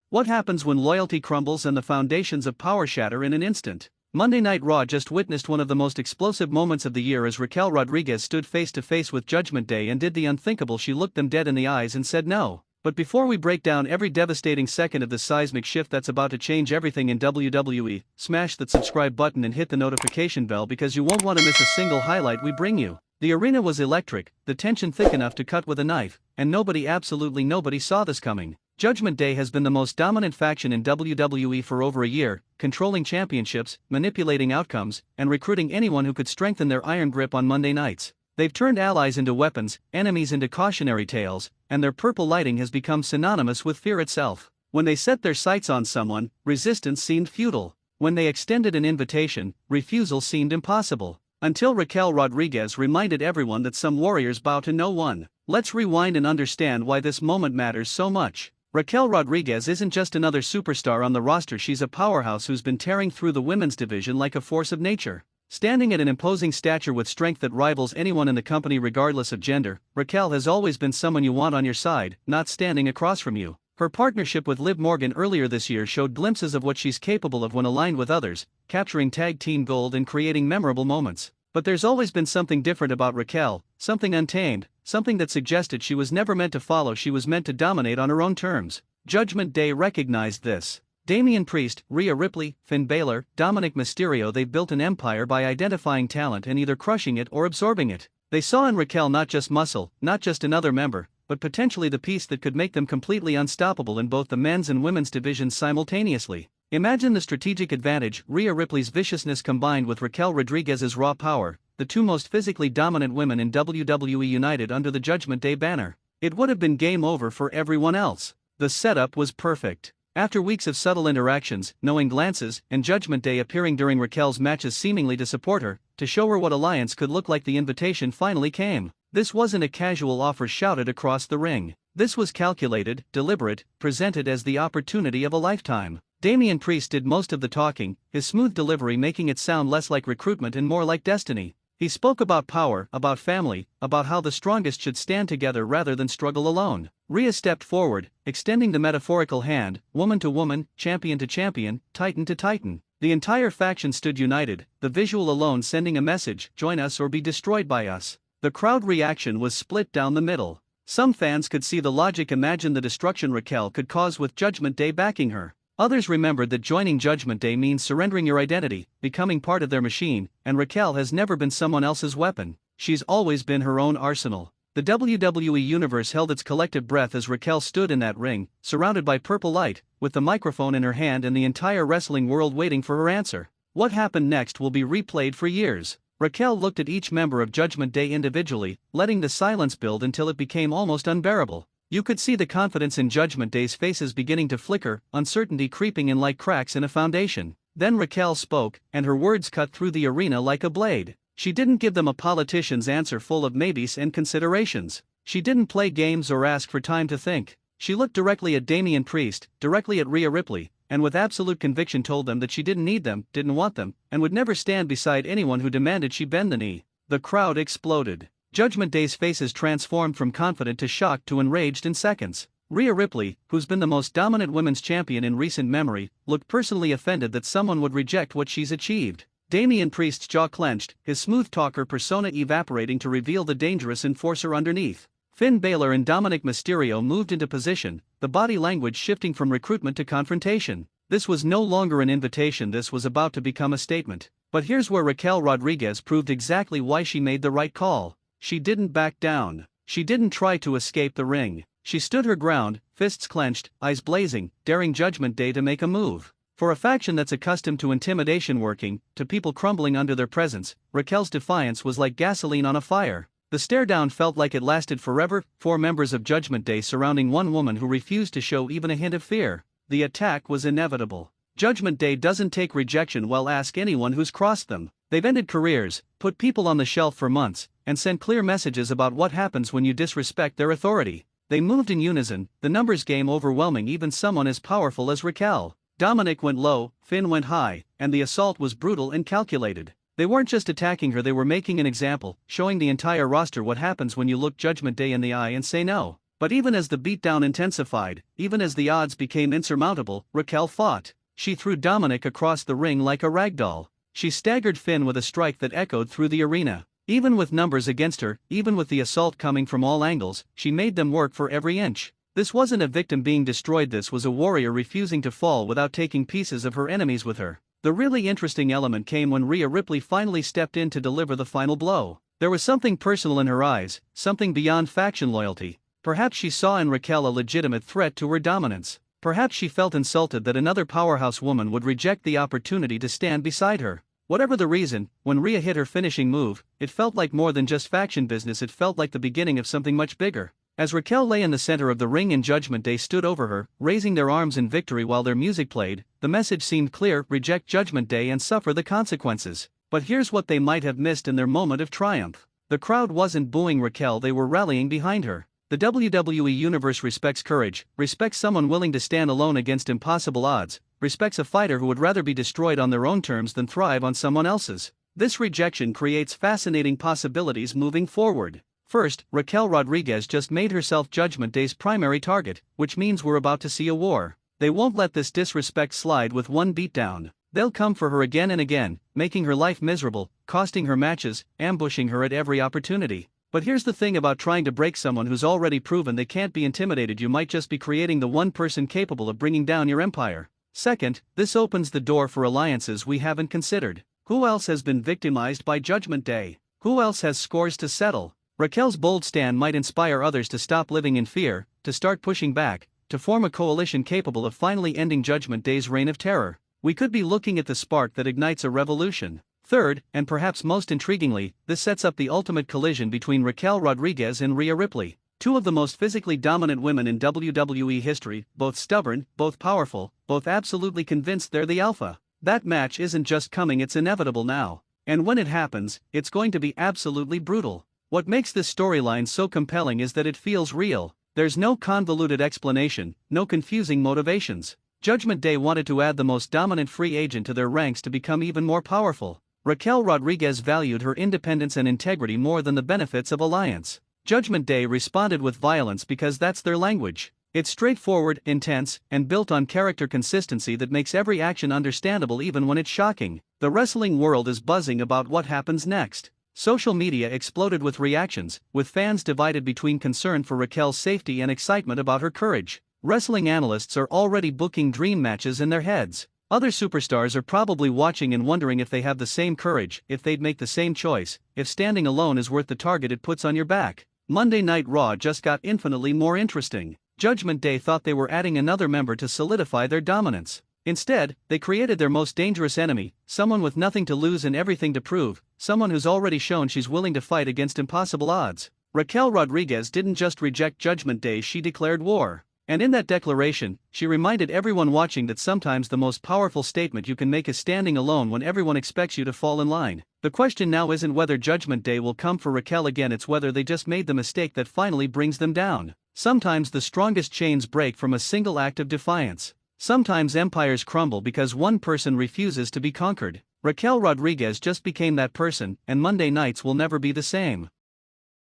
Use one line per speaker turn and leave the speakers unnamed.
What happens when loyalty crumbles and the foundations of power shatter in an instant? Monday Night Raw just witnessed one of the most explosive moments of the year as Raquel Rodriguez stood face to face with Judgment Day and did the unthinkable. She looked them dead in the eyes and said no. But before we break down every devastating second of this seismic shift that's about to change everything in WWE, smash that subscribe button and hit the notification bell because you won't want to miss a single highlight we bring you. The arena was electric, the tension thick enough to cut with a knife, and absolutely nobody saw this coming. Judgment Day has been the most dominant faction in WWE for over a year, controlling championships, manipulating outcomes, and recruiting anyone who could strengthen their iron grip on Monday nights. They've turned allies into weapons, enemies into cautionary tales, and their purple lighting has become synonymous with fear itself. When they set their sights on someone, resistance seemed futile. When they extended an invitation, refusal seemed impossible. Until Raquel Rodriguez reminded everyone that some warriors bow to no one. Let's rewind and understand why this moment matters so much. Raquel Rodriguez isn't just another superstar on the roster, she's a powerhouse who's been tearing through the women's division like a force of nature. Standing at an imposing stature with strength that rivals anyone in the company regardless of gender, Raquel has always been someone you want on your side, not standing across from you. Her partnership with Liv Morgan earlier this year showed glimpses of what she's capable of when aligned with others, capturing tag team gold and creating memorable moments. But there's always been something different about Raquel, something untamed, something that suggested she was never meant to follow, she was meant to dominate on her own terms. Judgment Day recognized this. Damian Priest, Rhea Ripley, Finn Balor, Dominic Mysterio, they've built an empire by identifying talent and either crushing it or absorbing it. They saw in Raquel not just muscle, not just another member, but potentially the piece that could make them completely unstoppable in both the men's and women's divisions simultaneously. Imagine the strategic advantage: Rhea Ripley's viciousness combined with Raquel Rodriguez's raw power, the two most physically dominant women in WWE united under the Judgment Day banner. It would have been game over for everyone else. The setup was perfect. After weeks of subtle interactions, knowing glances, and Judgment Day appearing during Raquel's matches seemingly to support her, to show her what alliance could look like, the invitation finally came. This wasn't a casual offer shouted across the ring. This was calculated, deliberate, presented as the opportunity of a lifetime. Damian Priest did most of the talking, his smooth delivery making it sound less like recruitment and more like destiny. He spoke about power, about family, about how the strongest should stand together rather than struggle alone. Rhea stepped forward, extending the metaphorical hand, woman to woman, champion to champion, titan to titan. The entire faction stood united, the visual alone sending a message: join us or be destroyed by us. The crowd reaction was split down the middle. Some fans could see the logic, imagine the destruction Raquel could cause with Judgment Day backing her. Others remembered that joining Judgment Day means surrendering your identity, becoming part of their machine, and Raquel has never been someone else's weapon. She's always been her own arsenal. The WWE Universe held its collective breath as Raquel stood in that ring, surrounded by purple light, with the microphone in her hand and the entire wrestling world waiting for her answer. What happened next will be replayed for years. Raquel looked at each member of Judgment Day individually, letting the silence build until it became almost unbearable. You could see the confidence in Judgment Day's faces beginning to flicker, uncertainty creeping in like cracks in a foundation. Then Raquel spoke, and her words cut through the arena like a blade. She didn't give them a politician's answer full of maybes and considerations. She didn't play games or ask for time to think. She looked directly at Damian Priest, directly at Rhea Ripley, and with absolute conviction told them that she didn't need them, didn't want them, and would never stand beside anyone who demanded she bend the knee. The crowd exploded. Judgment Day's faces transformed from confident to shocked to enraged in seconds. Rhea Ripley, who's been the most dominant women's champion in recent memory, looked personally offended that someone would reject what she's achieved. Damian Priest's jaw clenched, his smooth talker persona evaporating to reveal the dangerous enforcer underneath. Finn Balor and Dominic Mysterio moved into position, the body language shifting from recruitment to confrontation. This was no longer an invitation, this was about to become a statement. But here's where Raquel Rodriguez proved exactly why she made the right call. She didn't back down. She didn't try to escape the ring. She stood her ground, fists clenched, eyes blazing, daring Judgment Day to make a move. For a faction that's accustomed to intimidation working, to people crumbling under their presence, Raquel's defiance was like gasoline on a fire. The stare-down felt like it lasted forever, 4 members of Judgment Day surrounding one woman who refused to show even a hint of fear. The attack was inevitable. Judgment Day doesn't take rejection well, ask anyone who's crossed them. They've ended careers, put people on the shelf for months, and sent clear messages about what happens when you disrespect their authority. They moved in unison, the numbers game overwhelming even someone as powerful as Raquel. Dominic went low, Finn went high, and the assault was brutal and calculated. They weren't just attacking her, they were making an example, showing the entire roster what happens when you look Judgment Day in the eye and say no. But even as the beatdown intensified, even as the odds became insurmountable, Raquel fought. She threw Dominic across the ring like a ragdoll. She staggered Finn with a strike that echoed through the arena. Even with numbers against her, even with the assault coming from all angles, she made them work for every inch. This wasn't a victim being destroyed, this was a warrior refusing to fall without taking pieces of her enemies with her. The really interesting element came when Rhea Ripley finally stepped in to deliver the final blow. There was something personal in her eyes, something beyond faction loyalty. Perhaps she saw in Raquel a legitimate threat to her dominance. Perhaps she felt insulted that another powerhouse woman would reject the opportunity to stand beside her. Whatever the reason, when Rhea hit her finishing move, it felt like more than just faction business, it felt like the beginning of something much bigger. As Raquel lay in the center of the ring and Judgment Day stood over her, raising their arms in victory while their music played, the message seemed clear: reject Judgment Day and suffer the consequences. But here's what they might have missed in their moment of triumph. The crowd wasn't booing Raquel, they were rallying behind her. The WWE Universe respects courage, respects someone willing to stand alone against impossible odds, respects a fighter who would rather be destroyed on their own terms than thrive on someone else's. This rejection creates fascinating possibilities moving forward. First, Raquel Rodriguez just made herself Judgment Day's primary target, which means we're about to see a war. They won't let this disrespect slide with one beatdown. They'll come for her again and again, making her life miserable, costing her matches, ambushing her at every opportunity. But here's the thing about trying to break someone who's already proven they can't be intimidated: you might just be creating the one person capable of bringing down your empire. Second, this opens the door for alliances we haven't considered. Who else has been victimized by Judgment Day? Who else has scores to settle? Raquel's bold stand might inspire others to stop living in fear, to start pushing back, to form a coalition capable of finally ending Judgment Day's reign of terror. We could be looking at the spark that ignites a revolution. Third, and perhaps most intriguingly, this sets up the ultimate collision between Raquel Rodriguez and Rhea Ripley, two of the most physically dominant women in WWE history, both stubborn, both powerful, both absolutely convinced they're the alpha. That match isn't just coming, it's inevitable now. And when it happens, it's going to be absolutely brutal. What makes this storyline so compelling is that it feels real. There's no convoluted explanation, no confusing motivations. Judgment Day wanted to add the most dominant free agent to their ranks to become even more powerful. Raquel Rodriguez valued her independence and integrity more than the benefits of alliance. Judgment Day responded with violence because that's their language. It's straightforward, intense, and built on character consistency that makes every action understandable even when it's shocking. The wrestling world is buzzing about what happens next. Social media exploded with reactions, with fans divided between concern for Raquel's safety and excitement about her courage. Wrestling analysts are already booking dream matches in their heads. Other superstars are probably watching and wondering if they have the same courage, if they'd make the same choice, if standing alone is worth the target it puts on your back. Monday Night Raw just got infinitely more interesting. Judgment Day thought they were adding another member to solidify their dominance. Instead, they created their most dangerous enemy, someone with nothing to lose and everything to prove, someone who's already shown she's willing to fight against impossible odds. Raquel Rodriguez didn't just reject Judgment Day, she declared war. And in that declaration, she reminded everyone watching that sometimes the most powerful statement you can make is standing alone when everyone expects you to fall in line. The question now isn't whether Judgment Day will come for Raquel again, it's whether they just made the mistake that finally brings them down. Sometimes the strongest chains break from a single act of defiance. Sometimes empires crumble because one person refuses to be conquered. Raquel Rodriguez just became that person, and Monday nights will never be the same.